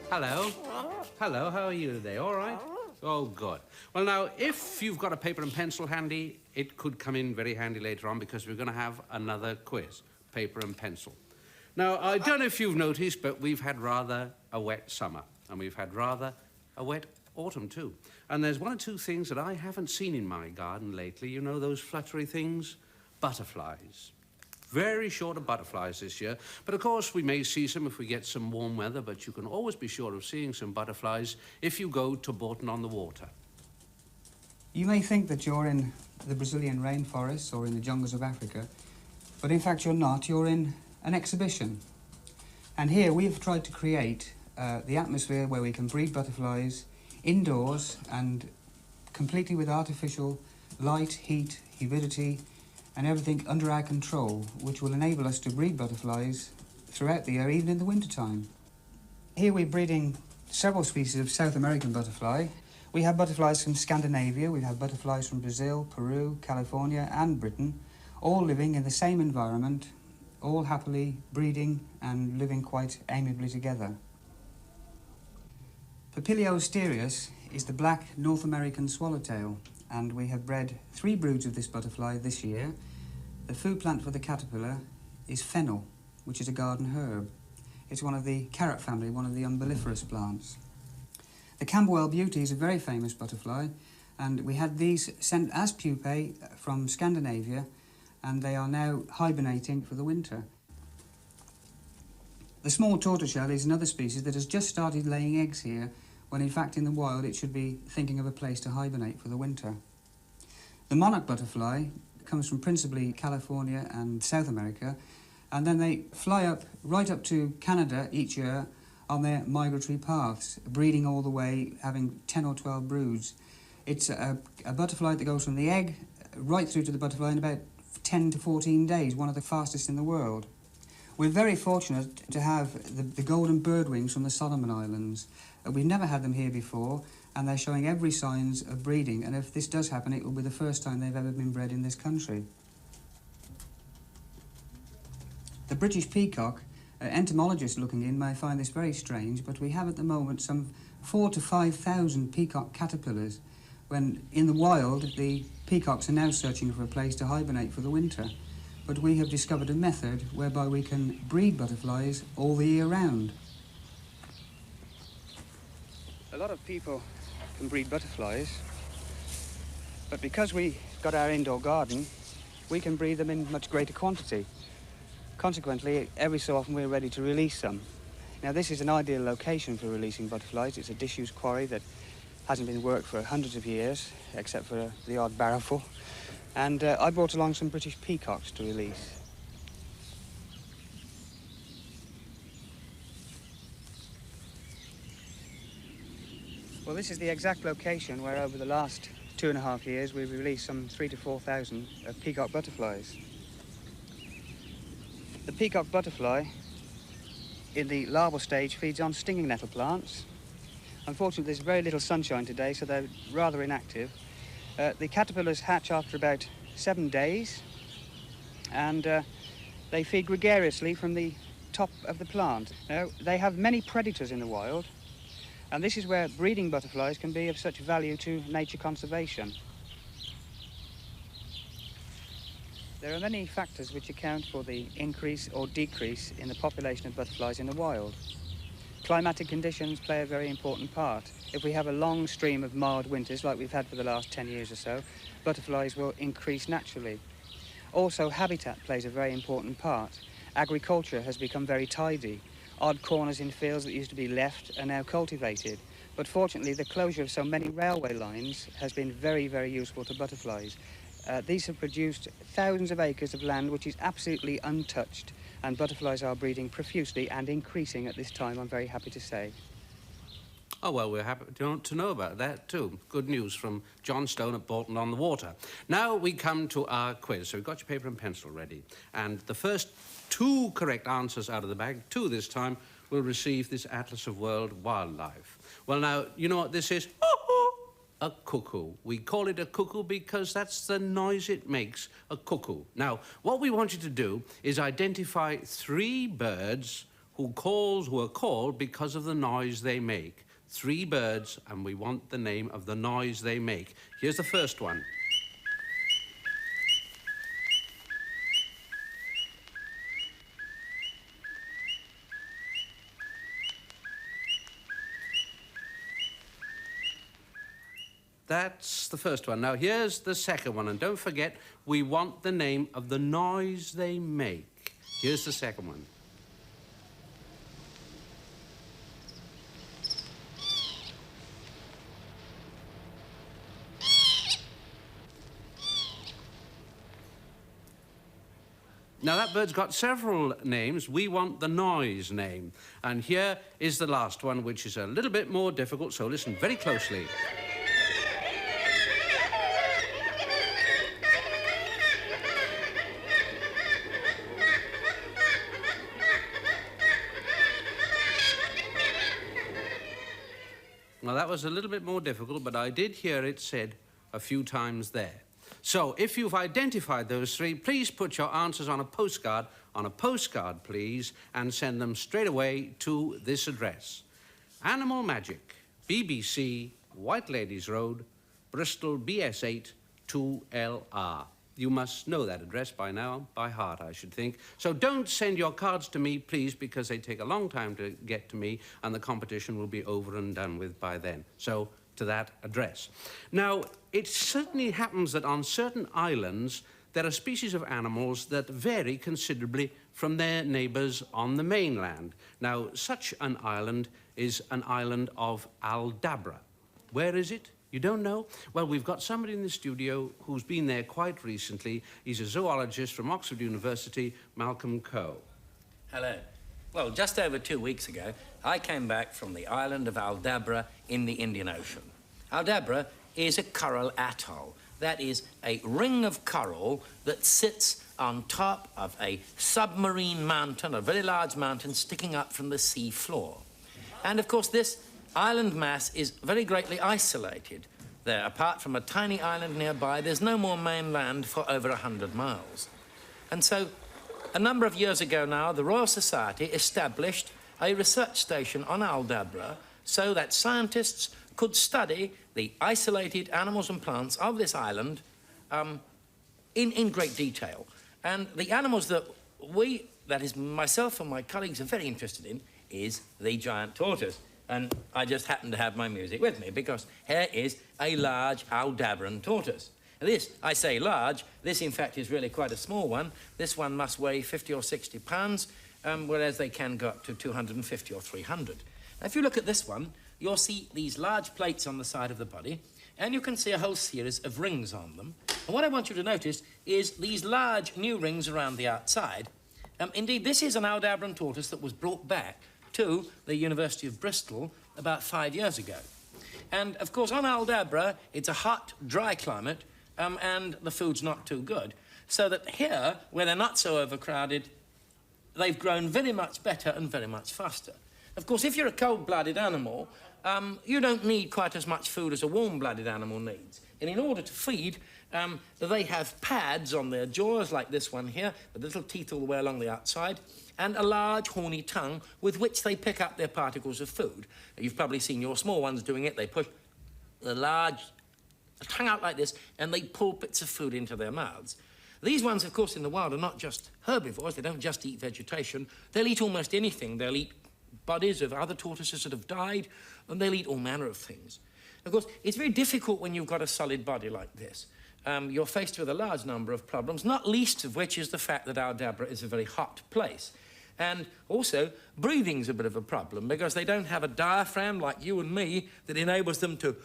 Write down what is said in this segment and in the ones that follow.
Hello. Hello, how are you today? All right? Oh, good. Well, now, if you've got a paper and pencil handy, it could come in very handy later on because we're going to have another quiz, paper and pencil. Now, I don't know if you've noticed, but we've had rather a wet summer, and we've had rather a wet autumn, too. And there's one or two things that I haven't seen in my garden lately. You know those fluttery things? Butterflies. Very short of butterflies this year, but of course we may see some if we get some warm weather, but you can always be sure of seeing some butterflies if you go to Bourton-on-the-Water. You may think that you're in the Brazilian rainforests or in the jungles of Africa, but in fact you're not. You're in an exhibition. And here we've tried to create the atmosphere where we can breed butterflies indoors and completely with artificial light, heat, humidity, and everything under our control, which will enable us to breed butterflies throughout the year, even in the wintertime. Here we're breeding several species of South American butterfly. We have butterflies from Scandinavia, we have butterflies from Brazil, Peru, California and Britain, all living in the same environment, all happily breeding and living quite amiably together. Papilio asterius is the black North American swallowtail, and we have bred 3 broods of this butterfly this year. The food plant for the caterpillar is fennel, which is a garden herb. It's one of the carrot family, one of the umbelliferous plants. The Camberwell Beauty is a very famous butterfly, and we had these sent as pupae from Scandinavia, and they are now hibernating for the winter. The small tortoiseshell is another species that has just started laying eggs here, when in fact in the wild it should be thinking of a place to hibernate for the winter. The monarch butterfly comes from principally California and South America, and then they fly up right up to Canada each year on their migratory paths, breeding all the way, having 10 or 12 broods. It's a butterfly that goes from the egg right through to the butterfly in about 10 to 14 days, one of the fastest in the world. We're very fortunate to have the golden birdwings from the Solomon Islands. We've never had them here before, and they're showing every signs of breeding, and if this does happen, it will be the first time they've ever been bred in this country. The British peacock, entomologists looking in may find this very strange, but we have at the moment some 4,000 to 5,000 peacock caterpillars, when in the wild the peacocks are now searching for a place to hibernate for the winter. But we have discovered a method whereby we can breed butterflies all the year round. A lot of people can breed butterflies, but because we got our indoor garden, we can breed them in much greater quantity. Consequently, every so often we're ready to release some. Now this is an ideal location for releasing butterflies. It's a disused quarry that hasn't been worked for hundreds of years, except for the odd barrowful. And I brought along some British peacocks to release. Well, this is the exact location where over the last 2.5 years we've released some 3,000 to 4,000 peacock butterflies. The peacock butterfly in the larval stage feeds on stinging nettle plants. Unfortunately, there's very little sunshine today, so they're rather inactive. The caterpillars hatch after about 7 days, and they feed gregariously from the top of the plant. Now, they have many predators in the wild, and this is where breeding butterflies can be of such value to nature conservation. There are many factors which account for the increase or decrease in the population of butterflies in the wild. Climatic conditions play a very important part. If we have a long stream of mild winters like we've had for the last 10 years or so, butterflies will increase naturally. Also, habitat plays a very important part. Agriculture has become very tidy. Odd corners in fields that used to be left are now cultivated. But fortunately, the closure of so many railway lines has been very, very useful to butterflies. These have produced thousands of acres of land which is absolutely untouched, and butterflies are breeding profusely and increasing at this time, I'm very happy to say. Oh, well, we're happy to know about that, too. Good news from John Stone at Bolton-on-the-Water. Now we come to our quiz. So we've got your paper and pencil ready. And the first 2 correct answers out of the bag, 2 this time, will receive this Atlas of World Wildlife. Well, now, you know what this is? A cuckoo. We call it a cuckoo because that's the noise it makes, a cuckoo. Now, what we want you to do is identify 3 birds who are called because of the noise they make. 3 birds, and we want the name of the noise they make. Here's the first one. That's the first one. Now, here's the second one, and don't forget, we want the name of the noise they make. Here's the second one. Now, that bird's got several names. We want the noise name. And here is the last one, which is a little bit more difficult, so listen very closely. Well, that was a little bit more difficult, but I did hear it said a few times there. So, if you've identified those 3, please put your answers on a postcard, please, and send them straight away to this address. Animal Magic, BBC, White Ladies Road, Bristol, BS8, 2LR. You must know that address by now, by heart, I should think. So don't send your cards to me, please, because they take a long time to get to me, and the competition will be over and done with by then. So, to that address. Now, it certainly happens that on certain islands, there are species of animals that vary considerably from their neighbours on the mainland. Now, such an island is an island of Aldabra. Where is it? You don't know? Well, we've got somebody in the studio who's been there quite recently. He's a zoologist from Oxford University, Malcolm Coe. Hello. Well, just over 2 weeks ago, I came back from the island of Aldabra in the Indian Ocean. Aldabra is a coral atoll. That is a ring of coral that sits on top of a submarine mountain, a very large mountain sticking up from the sea floor. And, of course, this island mass is very greatly isolated. There, apart from a tiny island nearby, there's no more mainland for over 100 miles. And so, a number of years ago now, the Royal Society established a research station on Aldabra so that scientists could study the isolated animals and plants of this island in great detail. And the animals that that is myself and my colleagues, are very interested in is the giant tortoise. And I just happen to have my music with me because here is a large Aldabran tortoise. This, I say large, this in fact is really quite a small one. This one must weigh 50 or 60 pounds, whereas they can go up to 250 or 300. Now, if you look at this one, you'll see these large plates on the side of the body, and you can see a whole series of rings on them. And what I want you to notice is these large new rings around the outside. Indeed, this is an Aldabran tortoise that was brought back to the University of Bristol about 5 years ago. And, of course, on Aldabra, it's a hot, dry climate, and the food's not too good. So that here, where they're not so overcrowded, they've grown very much better and very much faster. Of course, if you're a cold-blooded animal, you don't need quite as much food as a warm-blooded animal needs. And in order to feed, they have pads on their jaws, like this one here, with little teeth all the way along the outside, and a large horny tongue with which they pick up their particles of food. You've probably seen your small ones doing it. They push the large tongue out like this, and they pull bits of food into their mouths. These ones, of course, in the wild are not just herbivores. They don't just eat vegetation. They'll eat almost anything. They'll eat bodies of other tortoises that have died, and they'll eat all manner of things. Of course, it's very difficult when you've got a solid body like this. You're faced with a large number of problems, not least of which is the fact that Aldabra is a very hot place. And also, breathing's a bit of a problem because they don't have a diaphragm like you and me that enables them to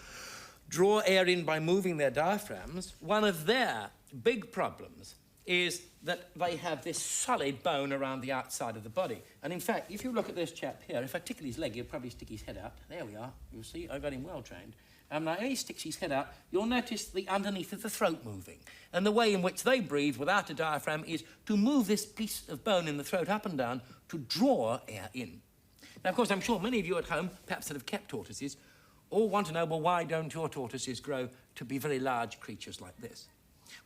draw air in by moving their diaphragms. One of their big problems is that they have this solid bone around the outside of the body. And in fact, if you look at this chap here, if I tickle his leg, he'll probably stick his head out. There we are. You'll see, I've got him well trained. And now, when he sticks his head out, you'll notice the underneath of the throat moving. And the way in which they breathe without a diaphragm is to move this piece of bone in the throat up and down to draw air in. Now, of course, I'm sure many of you at home, perhaps that have kept tortoises, all want to know, well, why don't your tortoises grow to be very large creatures like this?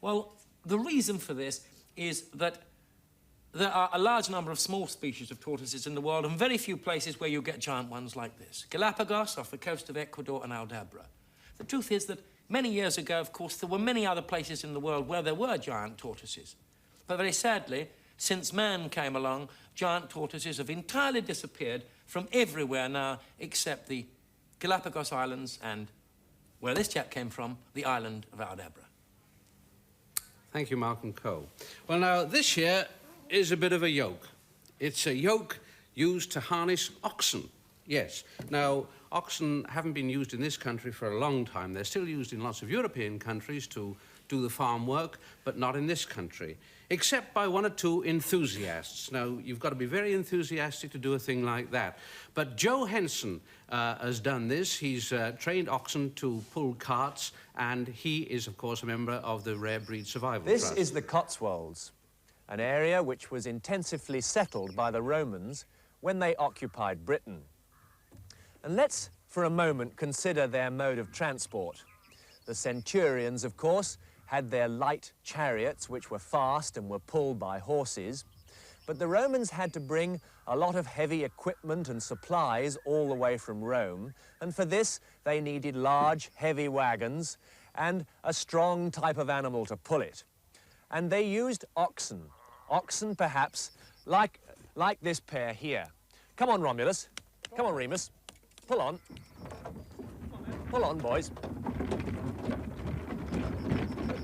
Well, the reason for this is that there are a large number of small species of tortoises in the world and very few places where you get giant ones like this. Galapagos, off the coast of Ecuador, and Aldabra. The truth is that many years ago, of course, there were many other places in the world where there were giant tortoises. But very sadly, since man came along, giant tortoises have entirely disappeared from everywhere now except the Galapagos Islands and, where this chap came from, the island of Aldabra. Thank you, Malcolm Cole. Well, now, this here is a bit of a yoke. It's a yoke used to harness oxen. Yes. Now, oxen haven't been used in this country for a long time. They're still used in lots of European countries to do the farm work, but not in this country, except by one or two enthusiasts. Now, you've got to be very enthusiastic to do a thing like that. But Joe Henson has done this. He's trained oxen to pull carts, and he is, of course, a member of the Rare Breed Survival Trust. This is the Cotswolds, an area which was intensively settled by the Romans when they occupied Britain. And let's, for a moment, consider their mode of transport. The centurions, of course, had their light chariots, which were fast and were pulled by horses. But the Romans had to bring a lot of heavy equipment and supplies all the way from Rome. And for this, they needed large, heavy wagons and a strong type of animal to pull it. And they used oxen. Oxen, perhaps, like this pair here. Come on, Romulus. Come on, Remus. Pull on. Pull on, boys.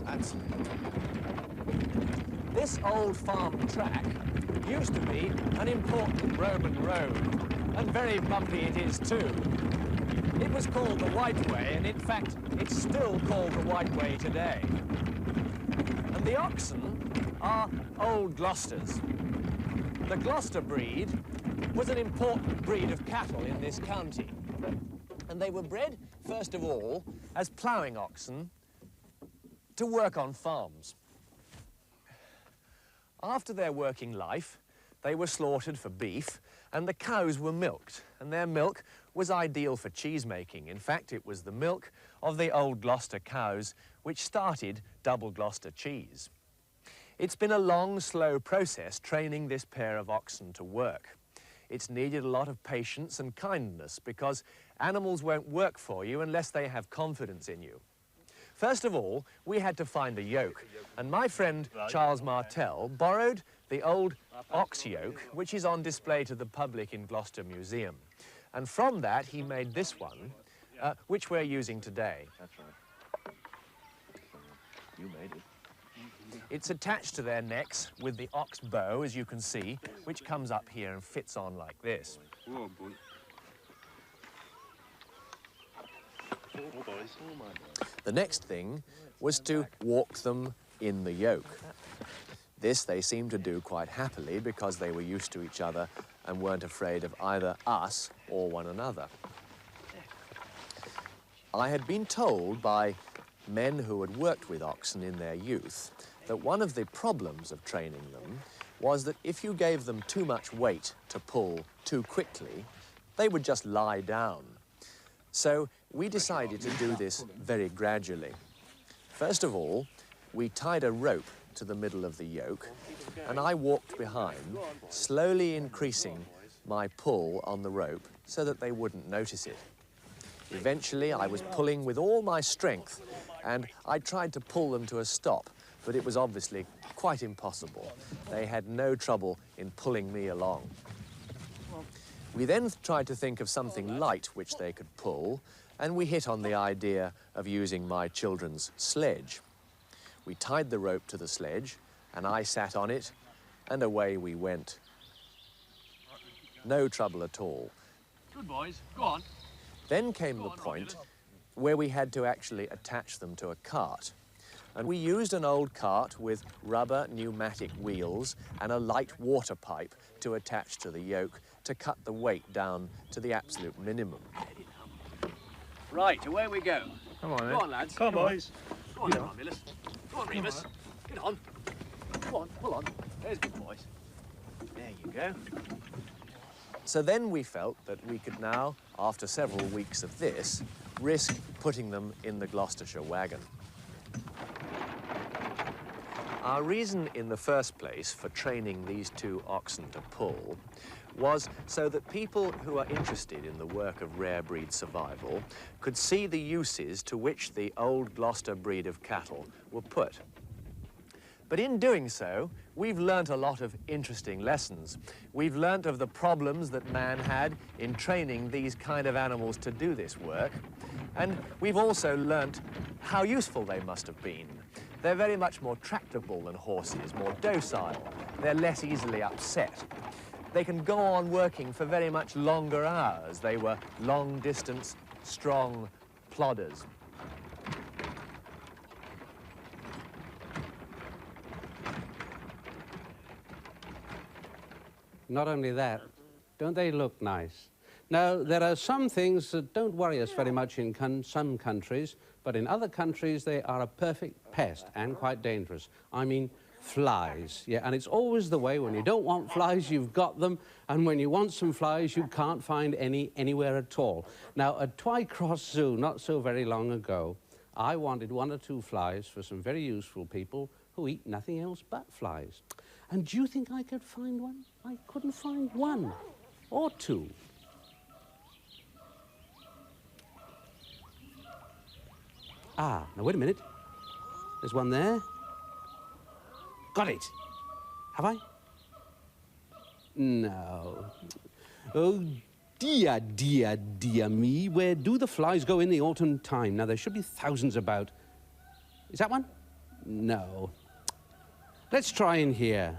That's... This old farm track used to be an important Roman road, and very bumpy it is too. It was called the White Way, and in fact, it's still called the White Way today. And the oxen are Old Gloucesters. The Gloucester breed was an important breed of cattle in this county. And they were bred, first of all, as ploughing oxen to work on farms. After their working life, they were slaughtered for beef, and the cows were milked, and their milk was ideal for cheese making. In fact, it was the milk of the Old Gloucester cows which started double Gloucester cheese. It's been a long, slow process training this pair of oxen to work. It's needed a lot of patience and kindness because animals won't work for you unless they have confidence in you. First of all, we had to find a yoke, and my friend Charles Martel borrowed the old ox yoke, which is on display to the public in Gloucester Museum. And from that, he made this one, which we're using today. That's right. You made it. It's attached to their necks with the ox bow, as you can see, which comes up here and fits on like this. Whoa, boy. Oh, boys. Oh, my God. The next thing was to walk them in the yoke. This they seemed to do quite happily because they were used to each other and weren't afraid of either us or one another. I had been told by men who had worked with oxen in their youth that one of the problems of training them was that if you gave them too much weight to pull too quickly, they would just lie down. So we decided to do this very gradually. First of all, we tied a rope to the middle of the yoke, and I walked behind, slowly increasing my pull on the rope so that they wouldn't notice it. Eventually, I was pulling with all my strength, and I tried to pull them to a stop, but it was obviously quite impossible. They had no trouble in pulling me along. We then tried to think of something light which they could pull, and we hit on the idea of using my children's sledge. We tied the rope to the sledge, and I sat on it, and away we went. No trouble at all. Good boys. Go on. Then came the point where we had to actually attach them to a cart. And we used an old cart with rubber pneumatic wheels and a light water pipe to attach to the yoke to cut the weight down to the absolute minimum. Right, away we go. Come on, Go on, lads. Come on, boys. Go on, then, Romulus. Go on, Remus. Get on. Go on, pull on. There's good boys. There you go. So then we felt that we could now, after several weeks of this, risk putting them in the Gloucestershire wagon. Our reason in the first place for training these two oxen to pull was so that people who are interested in the work of rare breed survival could see the uses to which the old Gloucester breed of cattle were put. But in doing so, we've learnt a lot of interesting lessons. We've learnt of the problems that man had in training these kind of animals to do this work. And we've also learnt how useful they must have been. They're very much more tractable than horses, more docile. They're less easily upset. They can go on working for very much longer hours. They were long-distance, strong plodders. Not only that, don't they look nice? Now, there are some things that don't worry us very much in some countries, but in other countries they are a perfect pest and quite dangerous. I mean, flies. Yeah, and it's always the way. When you don't want flies, you've got them, and when you want some flies, you can't find any anywhere at all. Now, at Twycross Zoo, not so very long ago, I wanted 1 or 2 flies for some very useful people who eat nothing else but flies. And do you think I could find one? I couldn't find 1 or 2. Ah, now wait a minute. There's one there. Got it. Have I? No. Oh, dear, dear, dear me. Where do the flies go in the autumn time? Now, there should be thousands about. Is that one? No. Let's try in here.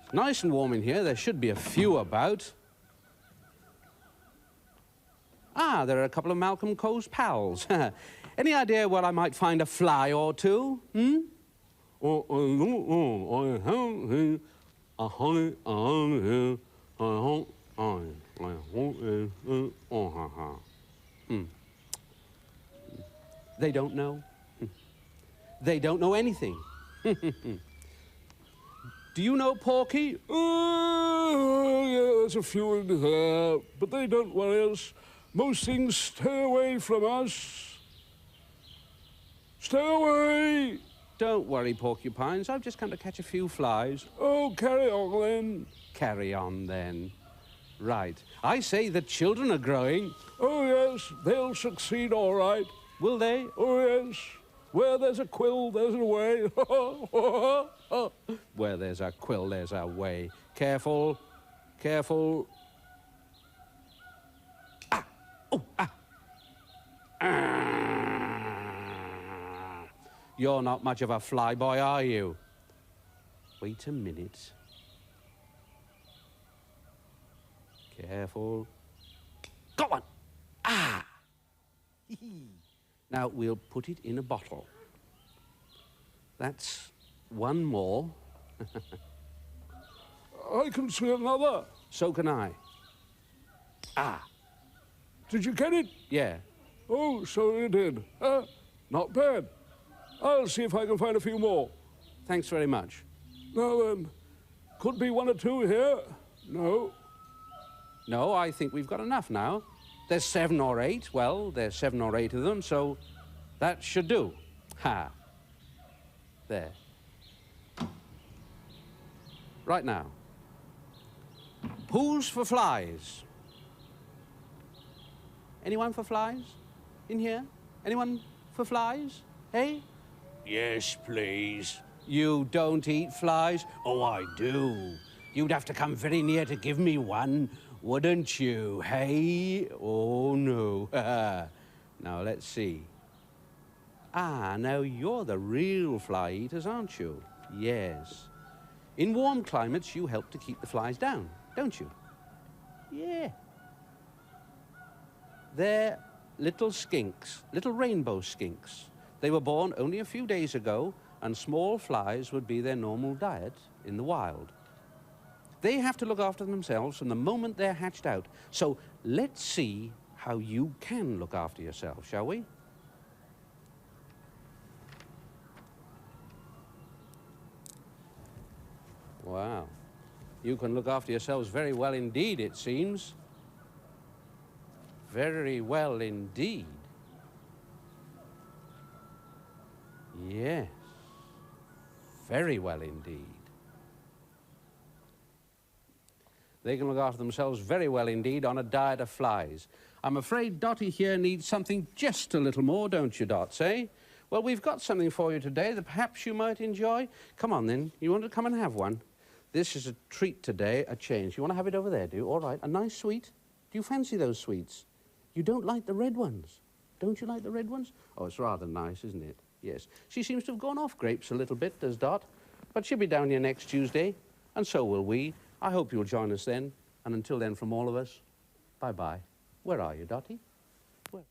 It's nice and warm in here. There should be a few about. Ah, there are a couple of Malcolm Coe's pals. Any idea where I might find a fly or two? Hmm? They don't know. They don't know anything. Do you know Porky? Oh, yeah, there's a few in here, but they don't worry us. Most things stay away from us. Stay away! Don't worry, porcupines. I've just come to catch a few flies. Oh, carry on then. Carry on then. Right. I say the children are growing. Oh, yes, they'll succeed all right. Will they? Oh, yes. Where there's a quill, there's a way. Where there's a quill, there's a way. Careful. Careful. Ah! Oh, ah! You're not much of a flyboy, are you? Wait a minute. Careful. Got one! Ah! Now, we'll put it in a bottle. That's one more. I can see another. So can I. Ah! Did you get it? Yeah. Oh, so you did. Not bad. I'll see if I can find a few more. Thanks very much. Now then, could be 1 or 2 here. No. No, I think we've got enough now. There's 7 or 8. Well, there's 7 or 8 of them, so that should do. Ha. There. Right now. Who's for flies? Anyone for flies? In here? Anyone for flies? Hey? Yes, please. You don't eat flies? Oh, I do. You'd have to come very near to give me one, wouldn't you? Hey? Oh, no. Now, let's see. Ah, now you're the real fly eaters, aren't you? Yes. In warm climates, you help to keep the flies down, don't you? Yeah. They're little skinks, little rainbow skinks. They were born only a few days ago, and small flies would be their normal diet in the wild. They have to look after themselves from the moment they're hatched out. So let's see how you can look after yourself, shall we? Wow. You can look after yourselves very well indeed, it seems. Very well indeed. Yes. Very well indeed. They can look after themselves very well indeed on a diet of flies. I'm afraid Dotty here needs something just a little more, don't you, Dots, eh? Well, we've got something for you today that perhaps you might enjoy. Come on, then. You want to come and have one? This is a treat today, a change. You want to have it over there, do you? All right. A nice sweet? Do you fancy those sweets? You don't like the red ones? Don't you like the red ones? Oh, it's rather nice, isn't it? Yes. She seems to have gone off grapes a little bit, does Dot. But she'll be down here next Tuesday, and so will we. I hope you'll join us then. And until then, from all of us, bye-bye. Where are you, Dotty? Where?